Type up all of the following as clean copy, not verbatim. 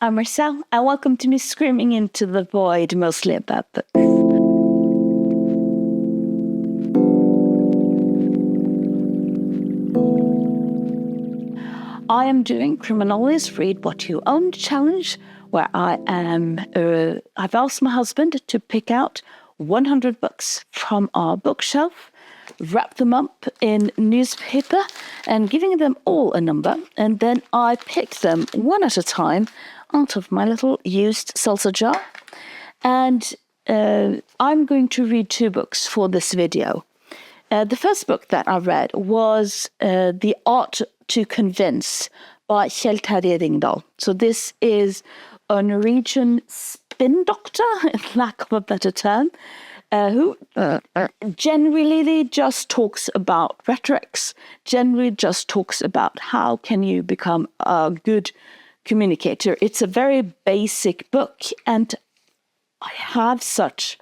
I'm Marcel, and welcome to me screaming into the void, mostly about books. I am doing Criminology's Read What You Own challenge, where I've asked my husband to pick out 100 books from our bookshelf, wrap them up in newspaper, and giving them all a number. And then I pick them one at a time out of my little used salsa jar. And I'm going to read 2 books for this video. The first book that I read was The Art to Convince by Kjell Terje Ringdal. So this is a Norwegian spin doctor, in lack of a better term, who generally just talks about rhetorics, generally just talks about how can you become a good communicator. It's a very basic book, and I have such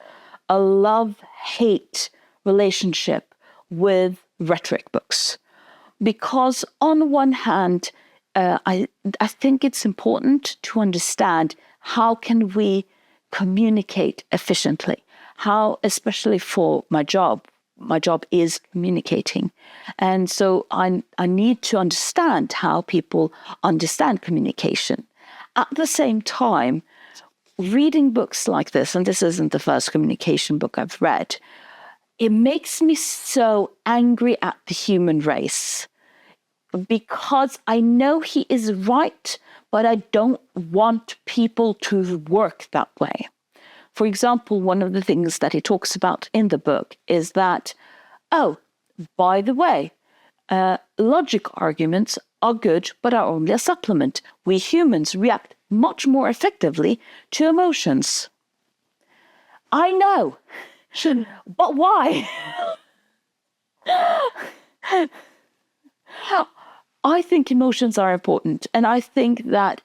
a love-hate relationship with rhetoric books. Because on one hand, I think it's important to understand how can we communicate efficiently. How, especially for my job is communicating. And so I need to understand how people understand communication. At the same time, reading books like this, and this isn't the first communication book I've read, it makes me so angry at the human race because I know he is right, but I don't want people to work that way. For example, one of the things that he talks about in the book is that, oh, by the way, logic arguments are good, but are only a supplement. We humans react much more effectively to emotions. I know, but why? I think emotions are important, and I think that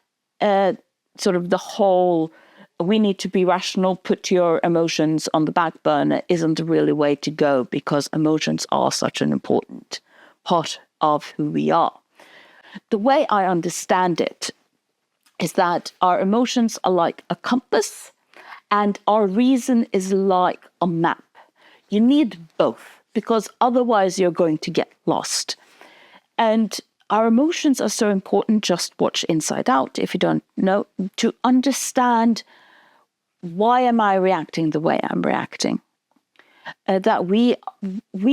sort of the whole we need to be rational, put your emotions on the back burner isn't really the way to go, because emotions are such an important part of who we are. The way I understand it is that our emotions are like a compass and our reason is like a map. You need both, because otherwise you're going to get lost. And our emotions are so important. Just watch Inside Out, if you don't know, to understand why am I reacting the way I'm reacting. That we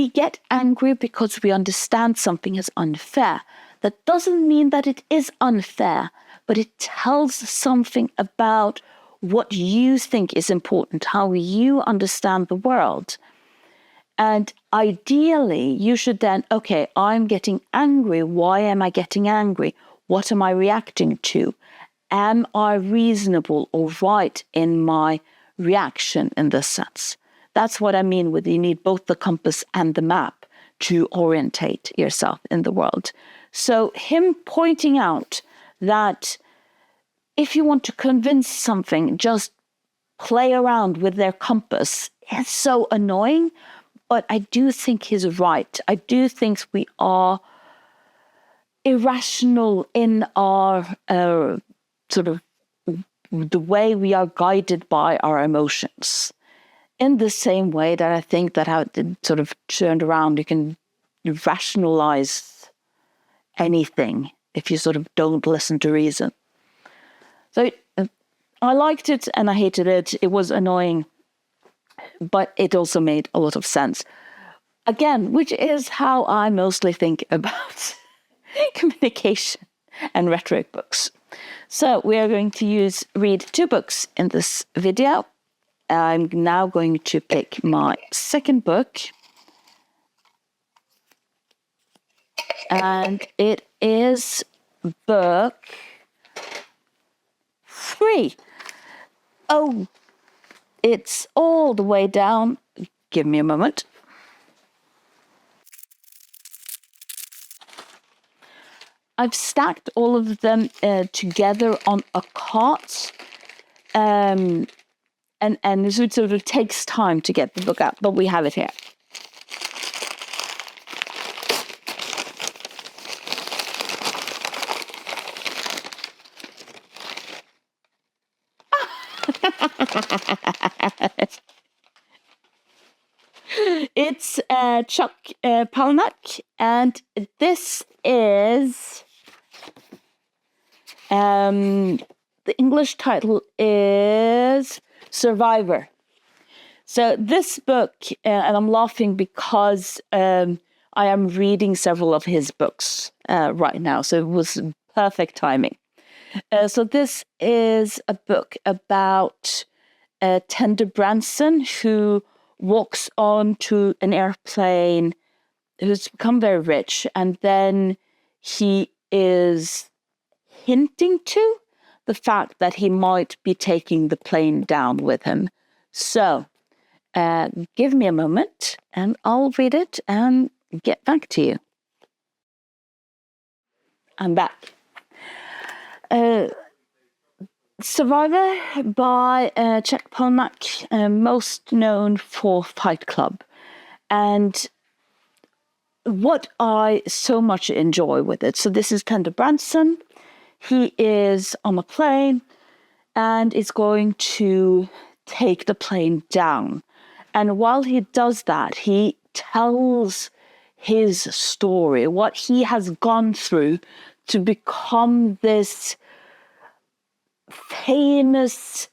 get angry because we understand something is unfair. That doesn't mean that it is unfair, but it tells something about what you think is important, how you understand the world. And ideally, you should then, okay, I'm getting angry. Why am I getting angry? What am I reacting to? Am I reasonable or right in my reaction in this sense? That's what I mean with you need both the compass and the map to orientate yourself in the world. So him pointing out that if you want to convince something, just play around with their compass is so annoying. But I do think he's right. I do think we are irrational in our sort of the way we are guided by our emotions. In the same way that I think that how it sort of turned around, you can rationalize anything if you sort of don't listen to reason. So I liked it and I hated it. It was annoying, but it also made a lot of sense. Again, which is how I mostly think about communication and rhetoric books. So we are going to read 2 books in this video. I'm now going to pick my second book. And it is book 3. Oh, it's all the way down. Give me a moment. I've stacked all of them together on a cart. And so it sort of takes time to get the book out, but we have it here. It's Chuck Palahniuk, and this is the English title is Survivor. So this book, and I'm laughing because I am reading several of his books right now, so it was perfect timing. So this is a book about Tender Branson, who walks onto an airplane, who's become very rich, and then he is hinting to the fact that he might be taking the plane down with him. So give me a moment and I'll read it and get back to you. I'm back. Survivor by Chuck Palahniuk, most known for Fight Club. And what I so much enjoy with it, so this is Tender Branson. He is on a plane and is going to take the plane down. And while he does that, he tells his story, what he has gone through to become this famous,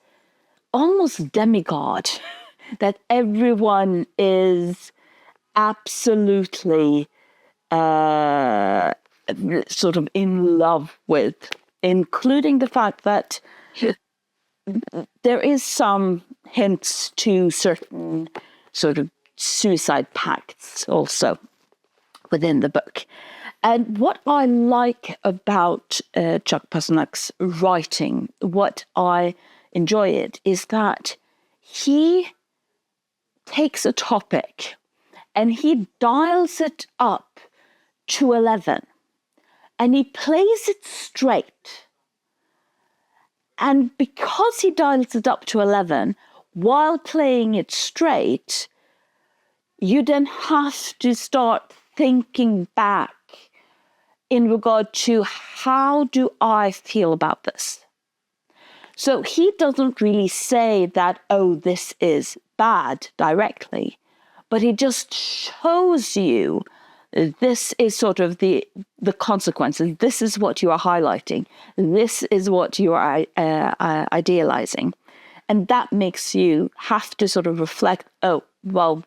almost demigod that everyone is absolutely sort of in love with, including the fact that there is some hints to certain sort of suicide pacts also within the book. And what I like about Chuck Palahniuk's writing, what I enjoy it, is that he takes a topic and he dials it up to 11 and he plays it straight. And because he dials it up to 11, while playing it straight, you then have to start thinking back in regard to how do I feel about this? So he doesn't really say that, oh, this is bad directly, but he just shows you this is sort of the consequences. This is what you are highlighting. This is what you are idealizing. And that makes you have to sort of reflect, oh, well,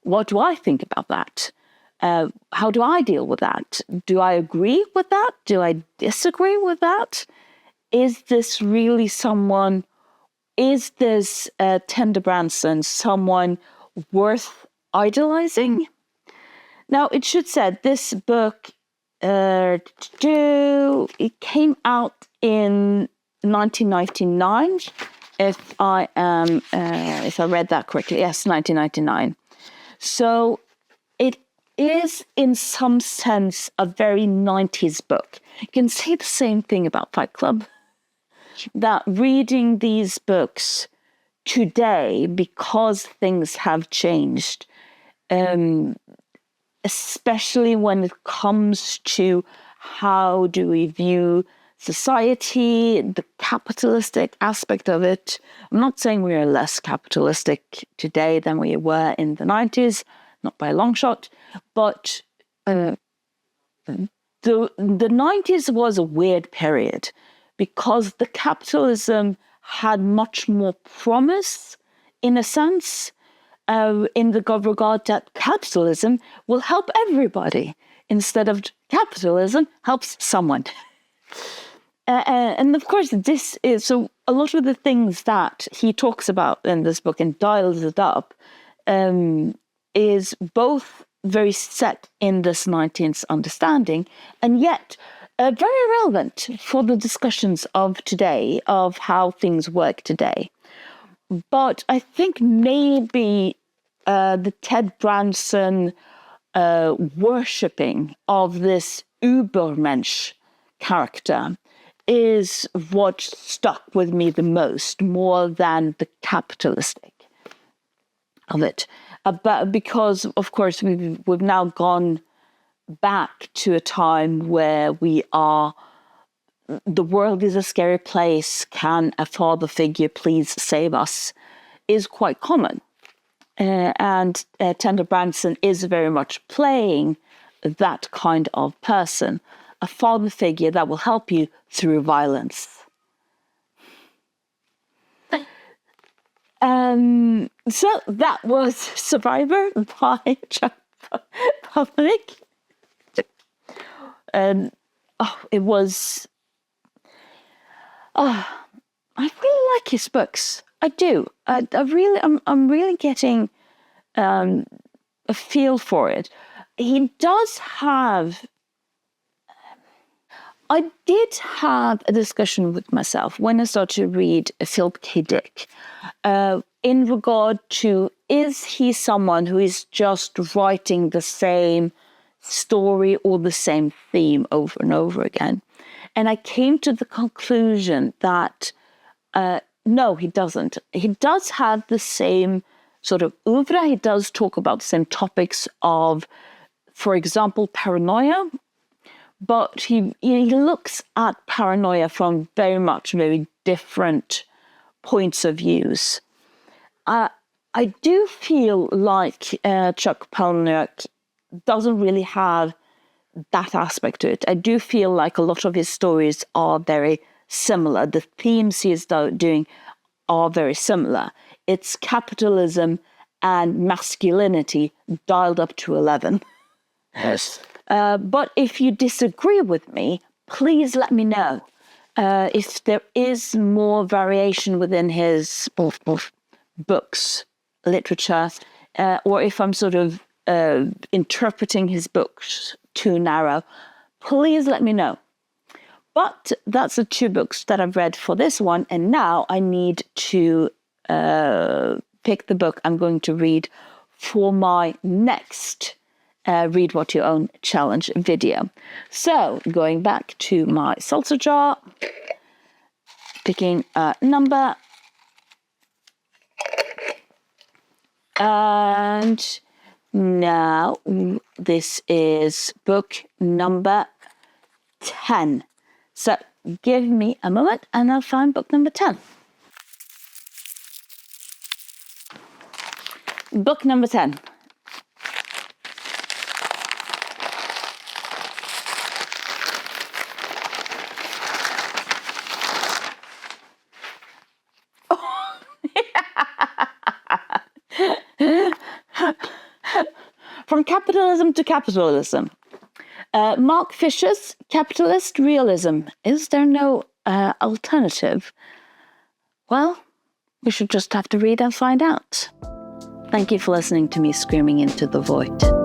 what do I think about that? How do I deal with that? Do I agree with that? Do I disagree with that? Is this really someone, is this Tender Branson someone worth idolizing? Now, it should say this book, it came out in 1999, if I read that correctly. Yes, 1999. So it is, in some sense, a very 90s book. You can say the same thing about Fight Club, that reading these books today, because things have changed, especially when it comes to how do we view society, the capitalistic aspect of it. I'm not saying we are less capitalistic today than we were in the 90s, not by a long shot, but the 90s was a weird period because the capitalism had much more promise, in a sense, in the regard that capitalism will help everybody instead of capitalism helps someone. And of course, this is, so a lot of the things that he talks about in this book and dials it up is both very set in this 19th understanding and yet very relevant for the discussions of today, of how things work today. But I think maybe the Ted Branson worshipping of this Übermensch character is what stuck with me the most, more than the capitalistic of it. Because, of course, we've now gone back to a time where we are the world is a scary place, can a father figure please save us, is quite common. And Tender Branson is very much playing that kind of person, a father figure that will help you through violence. So that was Survivor by Chuck Palahniuk. And it was... I really like his books. I do. I'm really getting a feel for it. He does have... I did have a discussion with myself when I started to read Philip K. Dick in regard to, is he someone who is just writing the same story or the same theme over and over again? And I came to the conclusion that no, he doesn't. He does have the same sort of oeuvre. He does talk about the same topics of, for example, paranoia. But he looks at paranoia from very different points of views. I do feel like Chuck Palahniuk doesn't really have that aspect to it. I do feel like a lot of his stories are very similar. The themes he is doing are very similar. It's capitalism and masculinity dialed up to 11. Yes. But if you disagree with me, please let me know. If there is more variation within his books, literature, or if I'm sort of interpreting his books too narrow, please let me know. But that's the 2 books that I've read for this one, and now I need to pick the book I'm going to read for my next Read What You Own challenge video. So going back to my salsa jar, picking a number, and now this is book number 10. So give me a moment and I'll find book number 10. Book number 10. From Capitalism to Capitalism. Mark Fisher's Capitalist Realism. Is there no alternative? Well, we should just have to read and find out. Thank you for listening to me screaming into the void.